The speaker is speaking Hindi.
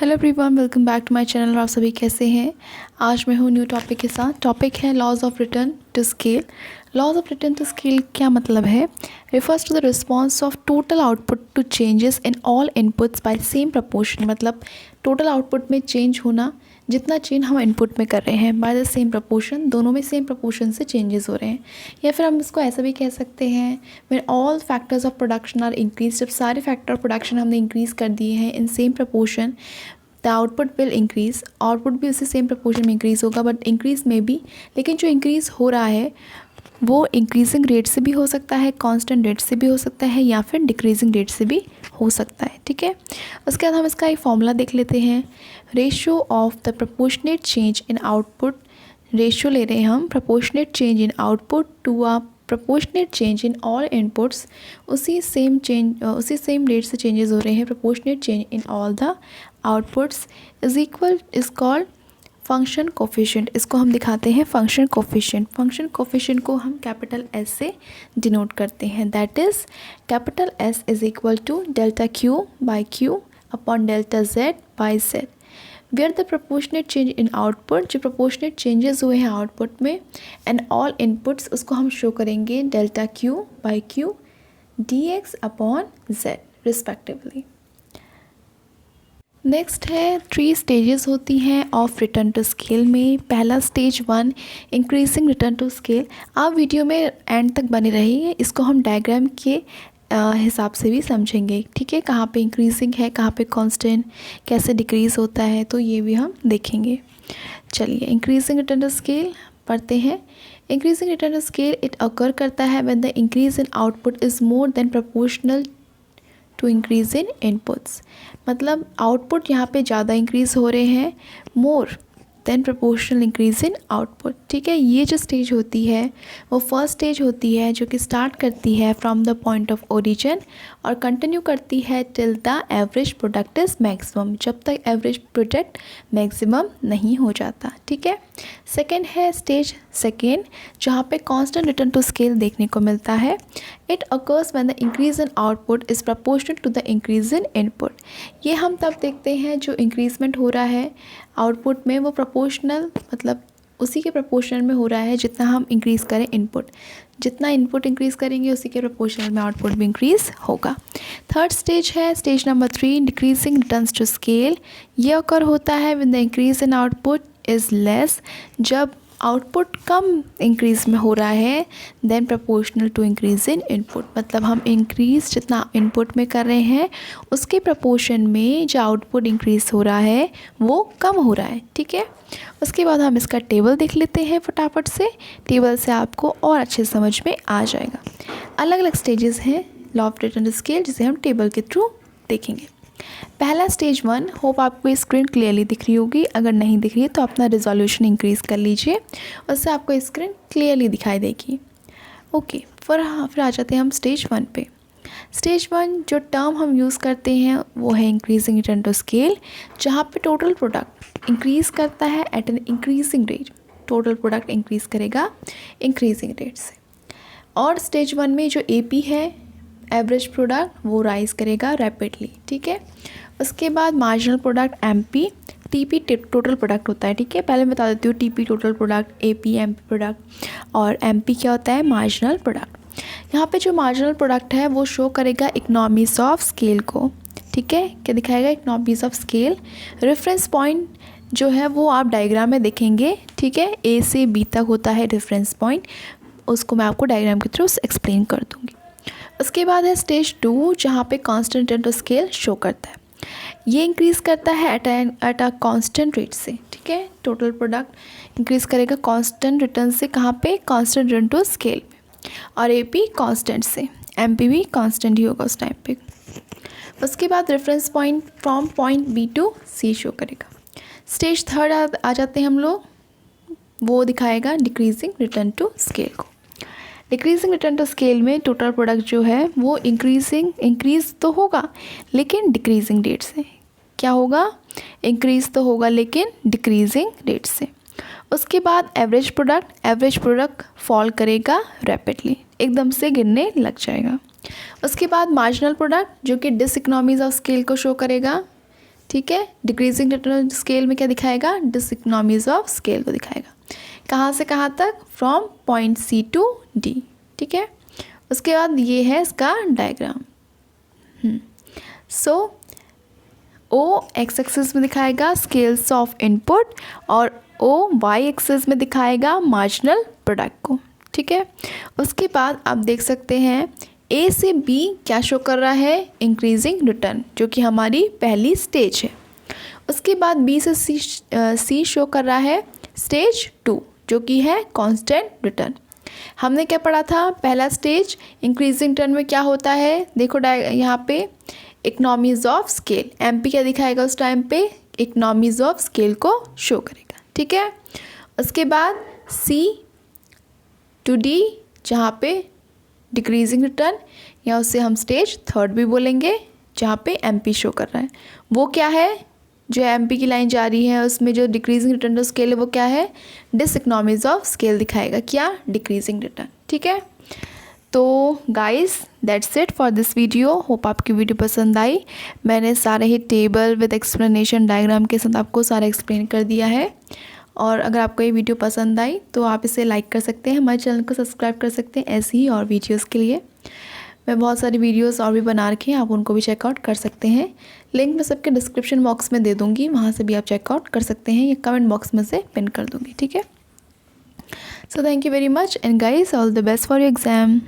Hello everyone, welcome back to my channel. आप सभी कैसे हैं? आज मैं हूँ न्यू टॉपिक के साथ। टॉपिक है laws of return to scale. Laws of return to scale क्या मतलब है? Refers to the response of total output to changes in all inputs by same proportion. मतलब टोटल आउटपुट में चेंज होना, जितना चेंज हम इनपुट में कर रहे हैं बाय द सेम प्रपोर्शन, दोनों में सेम प्रपोर्शन से चेंजेस हो रहे हैं। या फिर हम इसको ऐसा भी कह सकते हैं, when all factors of production are increase. जब सारे फैक्टर ऑफ प्रोडक्शन हमने इंक्रीज़ कर दिए हैं in same proportion, the output will increase. Output भी उसी सेम प्रपोर्शन में इंक्रीज़ होगा, बट इंक्रीज़ में भी, लेकिन जो इंक्रीज़ हो रहा है वो इंक्रीजिंग रेट से भी हो सकता है, कांस्टेंट रेट से भी हो सकता है, या फिर डिक्रीजिंग रेट से भी हो सकता है। ठीक है, उसके बाद हम इसका एक फॉर्मूला देख लेते हैं। Ratio of the proportionate change in output, ratio ले रहे हैं हम, proportionate change in output to a proportionate change in all inputs. उसी सेम रेट से चेंजेस हो रहे हैं, proportionate change in all the outputs is called function coefficient. इसको हम दिखाते हैं फंक्शन कोफिशिएंट। फंक्शन कोफिशिएंट को हम कैपिटल एस से डिनोट करते हैं। That is capital S is equal to delta Q by Q upon delta Z by Z, where the proportionate change in output, जो प्रोपोर्शनेट चेंजेस हुए हैं आउटपुट में, एंड ऑल इनपुट्स, उसको हम शो करेंगे delta Q by Q D x upon Z respectively. Next है 3 स्टेजेस होती हैं ऑफ रिटर्न टू स्केल में। पहला stage 1 increasing return to scale. आप वीडियो में एंड तक बने रहिए, इसको हम डायग्राम के हिसाब से भी समझेंगे। ठीक है, कहाँ पे इंक्रीजिंग है, कहाँ पे कांस्टेंट, कैसे डिक्रीज़ होता है, तो ये भी हम देखेंगे। चलिए, इंक्रीजिंग रिटर्न टू स्केल पढ़ते हैं। Increasing return to scale it occur करता है when the increase in output is more than proportional to increase in inputs. मतलब आउटपुट यहाँ पे ज़्यादा इंक्रीज़ हो रहे हैं, more than proportional increase in output. ठीक है, ये जो स्टेज होती है वो फर्स्ट स्टेज होती है, जो कि स्टार्ट करती है from the point of origin और कंटिन्यू करती है till the average product is maximum, जब तक एवरेज प्रोडक्ट मैक्सिमम नहीं हो जाता। ठीक है, सेकेंड है स्टेज सेकेंड, जहाँ पे कांस्टेंट रिटर्न टू स्केल देखने को मिलता है। It occurs when the increase in output is proportional to the increase in input. ये हम तब देखते हैं जो इंक्रीजमेंट हो रहा है आउटपुट में, वो प्रोपोर्शनल, मतलब उसी के प्रोपोर्शनल में हो रहा है जितना हम इंक्रीज़ करें इनपुट। जितना इनपुट इंक्रीज़ करेंगे उसी के प्रोपोर्शनल में आउटपुट भी इंक्रीज़ होगा। थर्ड स्टेज है stage number 3 decreasing returns to scale. ये अकर होता है when the increase in output is less, जब आउटपुट कम इंक्रीज़ में हो रहा है then proportional to increase in input. मतलब हम इंक्रीज़ जितना इनपुट में कर रहे हैं उसके प्रोपोर्शन में जो आउटपुट इंक्रीज़ हो रहा है वो कम हो रहा है। ठीक है, उसके बाद हम इसका टेबल देख लेते हैं फटाफट से। टेबल से आपको और अच्छे समझ में आ जाएगा। अलग अलग स्टेजेस हैं law of return to scale, जिसे हम टेबल के थ्रू देखेंगे। पहला स्टेज 1, होप आपको ये स्क्रीन क्लियरली दिख रही होगी। अगर नहीं दिख रही है तो अपना रिजोल्यूशन इंक्रीज़ कर लीजिए, उससे आपको स्क्रीन क्लियरली दिखाई देगी। ओके, फिर आ जाते हैं हम स्टेज 1 पे। स्टेज 1 जो टर्म हम यूज़ करते हैं वो है इंक्रीजिंग रिटर्न टू स्केल, जहाँ पे टोटल प्रोडक्ट इंक्रीज़ करता है at an increasing rate. Total product increase करेगा इंक्रीजिंग रेट से। और स्टेज 1 में जो AP है, एवरेज प्रोडक्ट, वो राइज़ करेगा रैपिडली। ठीक है, उसके बाद marginal product MP, TP total product होता है। ठीक है, पहले मैं बता देती हूँ TP total product, AP MP product, और MP क्या होता है, मार्जिनल प्रोडक्ट। यहाँ पे जो मार्जिनल प्रोडक्ट है वो शो करेगा इकोनॉमीज ऑफ स्केल को। ठीक है, क्या दिखाएगा, economies of scale. Reference point जो है वो आप डायग्राम में देखेंगे। ठीक है, A से B तक होता है रेफरेंस पॉइंट, उसको मैं आपको डायग्राम के थ्रू एक्सप्लेन कर दूँगी। उसके बाद है स्टेज 2, जहाँ पे constant return to scale show करता है। ये इंक्रीज़ करता है एट अ कांस्टेंट रेट से। ठीक है, टोटल प्रोडक्ट इंक्रीज़ करेगा कांस्टेंट रिटर्न से, कहाँ पे, कांस्टेंट रिटर्न टू स्केल में। और AP कांस्टेंट से, MP भी कांस्टेंट ही होगा उस टाइम पे। उसके बाद reference point from point B to C show करेगा। स्टेज 3 आ जाते हैं हम लोग, वो दिखाएगा डिक्रीजिंग रिटर्न टू स्केल को। डिक्रीजिंग रिटर्न टू स्केल में टोटल प्रोडक्ट जो है वो इंक्रीज़ तो होगा लेकिन डिक्रीजिंग रेट से। क्या होगा, इंक्रीज़ तो होगा लेकिन डिक्रीजिंग रेट से। उसके बाद एवरेज प्रोडक्ट फॉल करेगा रैपिडली, एकदम से गिरने लग जाएगा। उसके बाद मार्जिनल प्रोडक्ट जो कि डिसइकोनॉमीज ऑफ स्केल को शो करेगा, ठीक है। डिक्रीजिंग रिटर्न स्केल में क्या दिखाएगा, डिसइकोनॉमीज ऑफ स्केल को दिखाएगा। कहाँ से कहाँ तक, from point C to D, ठीक है। उसके बाद ये है इसका diagram. So O X axis में दिखाएगा स्केल्स ऑफ इनपुट और ओ वाई एक्सिस में दिखाएगा मार्जिनल प्रोडक्ट को, ठीक है। उसके बाद आप देख सकते हैं ए से बी क्या शो कर रहा है, इंक्रीजिंग रिटर्न, जो कि हमारी पहली स्टेज है। उसके बाद बी से सी शो कर रहा है स्टेज 2, जो कि है कांस्टेंट रिटर्न। हमने क्या पढ़ा था, पहला स्टेज इंक्रीजिंग रिटर्न में क्या होता है, देखो यहाँ पे इकोनॉमीज ऑफ स्केल, एमपी क्या दिखाएगा उस टाइम पे, इकोनॉमीज ऑफ स्केल को शो करेगा, ठीक है। उसके बाद सी टू डी जहाँ पे डिक्रीजिंग रिटर्न, या उसे हम स्टेज 3 भी बोलेंगे, जहाँ पे एमपी शो कर रहा है, वो क्या है, जो एमपी की लाइन जा रही है उसमें जो डिक्रीजिंग रिटर्न टू स्केल है वो क्या है, डिसइकोनॉमीज ऑफ स्केल दिखाएगा, क्या, डिक्रीजिंग रिटर्न, ठीक है। तो guys that's it for this video. Hope आपकी वीडियो पसंद आई। मैंने सारे ही टेबल विद एक्सप्लेनेशन डायग्राम के साथ आपको सारा एक्सप्लेन कर दिया है। और अगर आपको ये वीडियो पसंद आई तो आप इसे लाइक कर सकते हैं, हमारे चैनल को सब्सक्राइब कर सकते हैं ऐसी ही और वीडियोस के लिए। मैं बहुत सारी वीडियोस और भी बना रखी हैं, आप उनको भी चेकआउट कर सकते हैं। लिंक मैं सबके डिस्क्रिप्शन बॉक्स में दे दूँगी, वहाँ से भी आप चेकआउट कर सकते हैं, या कमेंट बॉक्स में से पिन कर दूँगी, ठीक है। So thank you very much and guys all the best for your exam.